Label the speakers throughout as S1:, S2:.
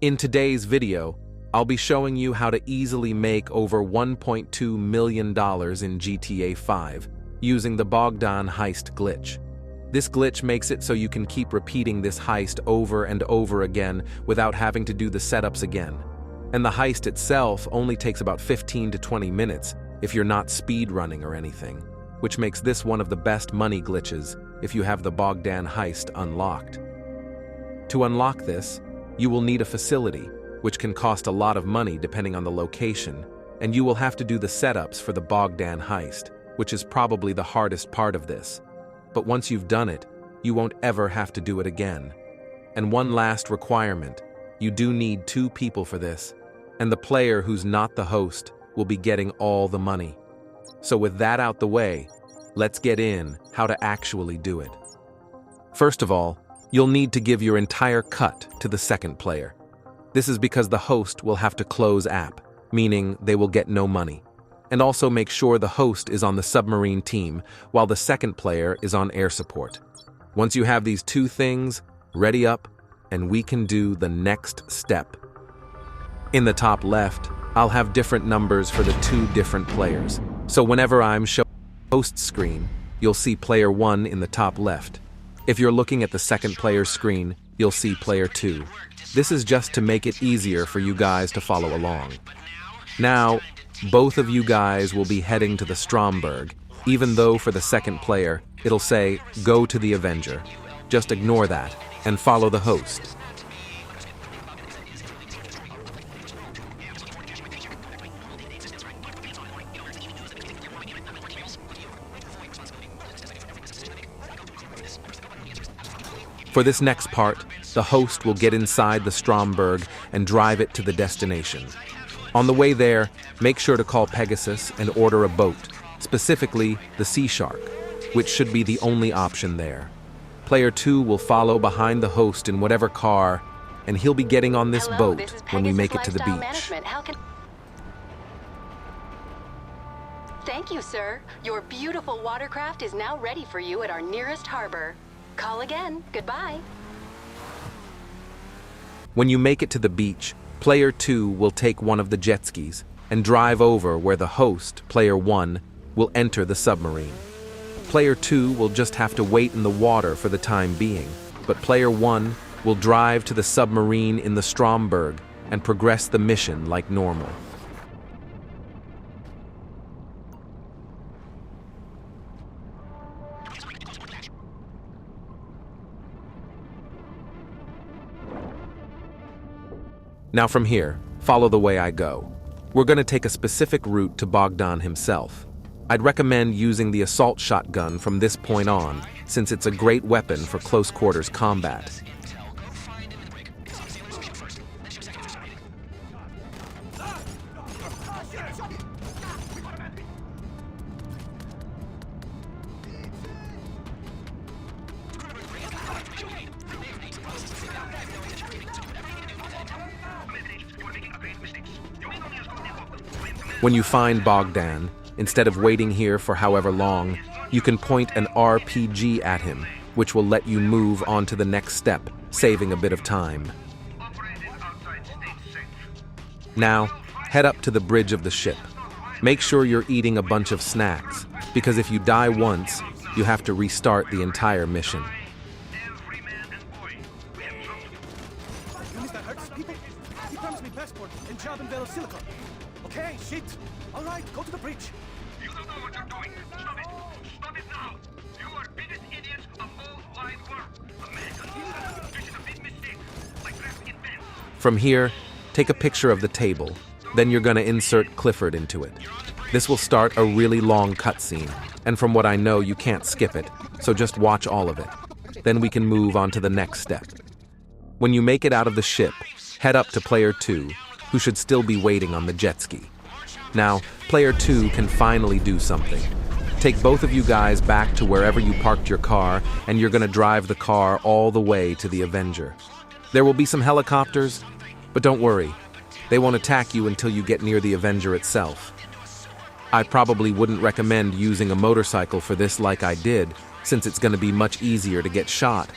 S1: In today's video, I'll be showing you how to easily make over $1.2 million in GTA 5 using the BOGDAN heist glitch. This glitch makes it so you can keep repeating this heist over and over again without having to do the setups again. And the heist itself only takes about 15 to 20 minutes if you're not speed running or anything, which makes this one of the best money glitches if you have the BOGDAN heist unlocked. To unlock this, you will need a facility, which can cost a lot of money depending on the location, and you will have to do the setups for the BOGDAN heist, which is probably the hardest part of this. But once you've done it, you won't ever have to do it again. And one last requirement, you do need 2 people for this, and the player who's not the host will be getting all the money. So with that out the way, let's get in how to actually do it. First of all, you'll need to give your entire cut to the second player. This is because the host will have to close app, meaning they will get no money. And also make sure the host is on the submarine team, while the second player is on air support. Once you have these 2 things, ready up, and we can do the next step. In the top left, I'll have different numbers for the 2 different players. So whenever I'm showing the host screen, you'll see player 1 in the top left. If you're looking at the second player's screen, you'll see player 2. This is just to make it easier for you guys to follow along. Now, both of you guys will be heading to the Stromberg, even though for the second player, it'll say, go to the Avenger. Just ignore that and follow the host. For this next part, the host will get inside the Stromberg and drive it to the destination. On the way there, make sure to call Pegasus and order a boat, specifically the Sea Shark, which should be the only option there. Player 2 will follow behind the host in whatever car, and he'll be getting on this boat when we make it to the beach.
S2: Thank you, sir. Your beautiful watercraft is now ready for you at our nearest harbor. Call again. Goodbye.
S1: When you make it to the beach, player 2 will take one of the jet skis and drive over where the host, player 1, will enter the submarine. Player 2 will just have to wait in the water for the time being, but player 1 will drive to the submarine in the Stromberg and progress the mission like normal. Now from here, follow the way I go. We're going to take a specific route to BOGDAN himself. I'd recommend using the assault shotgun from this point on, since it's a great weapon for close quarters combat. When you find BOGDAN, instead of waiting here for however long, you can point an RPG at him, which will let you move on to the next step, saving a bit of time. Now, head up to the bridge of the ship. Make sure you're eating a bunch of snacks, because if you die once, you have to restart the entire mission.
S3: Okay, shit. All right, go to the bridge.
S4: You don't know what you're doing. Stop it. Stop it now. You are biggest idiots of all wide world. American. This is a big mistake. Like traffic in Venice.
S1: From here, take a picture of the table. Then you're going to insert Clifford into it. This will start a really long cutscene, and from what I know, you can't skip it, so just watch all of it. Then we can move on to the next step. When you make it out of the ship, head up to player 2, who should still be waiting on the jet ski. Now, player 2 can finally do something. Take both of you guys back to wherever you parked your car, and you're going to drive the car all the way to the Avenger. There will be some helicopters, but don't worry. They won't attack you until you get near the Avenger itself. I probably wouldn't recommend using a motorcycle for this like I did, since it's going to be much easier to get shot.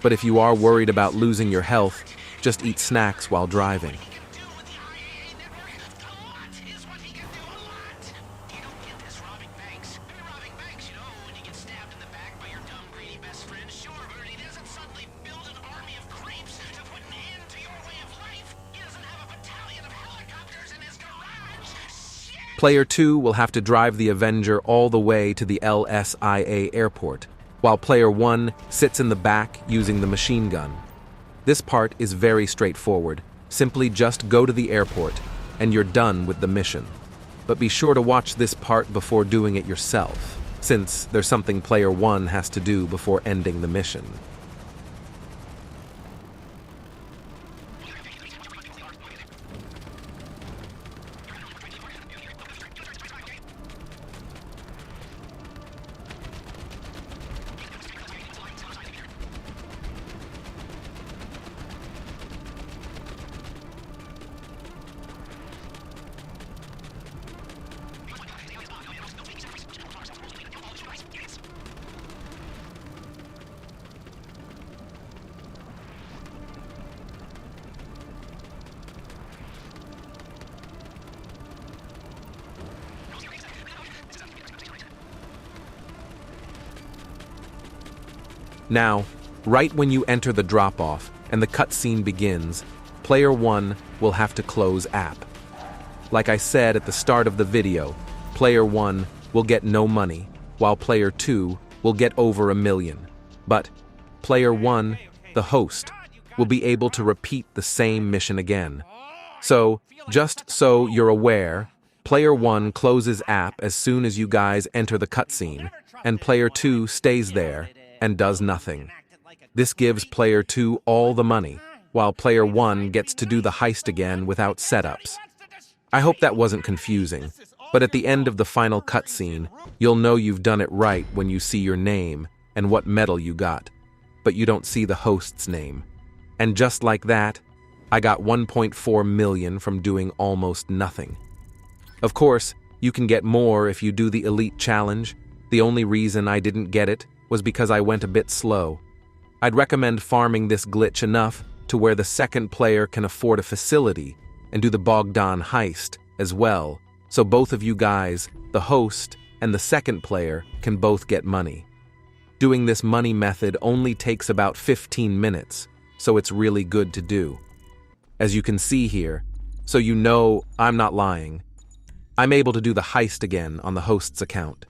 S1: But if you are worried about losing your health, just eat snacks while driving. Player 2 will have to drive the Avenger all the way to the LSIA airport, while Player 1 sits in the back using the machine gun. This part is very straightforward. Simply just go to the airport, and you're done with the mission. But be sure to watch this part before doing it yourself, since there's something Player 1 has to do before ending the mission. Now, right when you enter the drop-off and the cutscene begins, Player 1 will have to close app. Like I said at the start of the video, Player 1 will get no money, while Player 2 will get over $1 million. But Player 1, the host, will be able to repeat the same mission again. So, just so you're aware, Player 1 closes app as soon as you guys enter the cutscene, and Player 2 stays there and does nothing. This gives Player 2 all the money, while Player 1 gets to do the heist again without setups. I hope that wasn't confusing, but at the end of the final cutscene, you'll know you've done it right when you see your name and what medal you got, but you don't see the host's name. And just like that, I got 1.4 million from doing almost nothing. Of course, you can get more if you do the Elite Challenge. The only reason I didn't get it was because I went a bit slow. I'd recommend farming this glitch enough to where the second player can afford a facility and do the BOGDAN heist as well, so both of you guys, the host and the second player, can both get money. Doing this money method only takes about 15 minutes, so it's really good to do. As you can see here, so you know I'm not lying, I'm able to do the heist again on the host's account.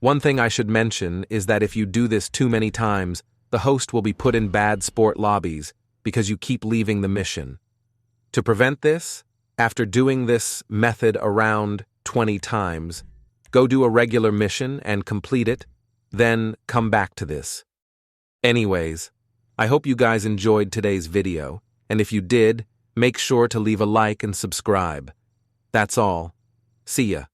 S1: One thing I should mention is that if you do this too many times, the host will be put in bad sport lobbies because you keep leaving the mission. To prevent this, after doing this method around 20 times, go do a regular mission and complete it, then come back to this. Anyways, I hope you guys enjoyed today's video, and if you did, make sure to leave a like and subscribe. That's all. See ya.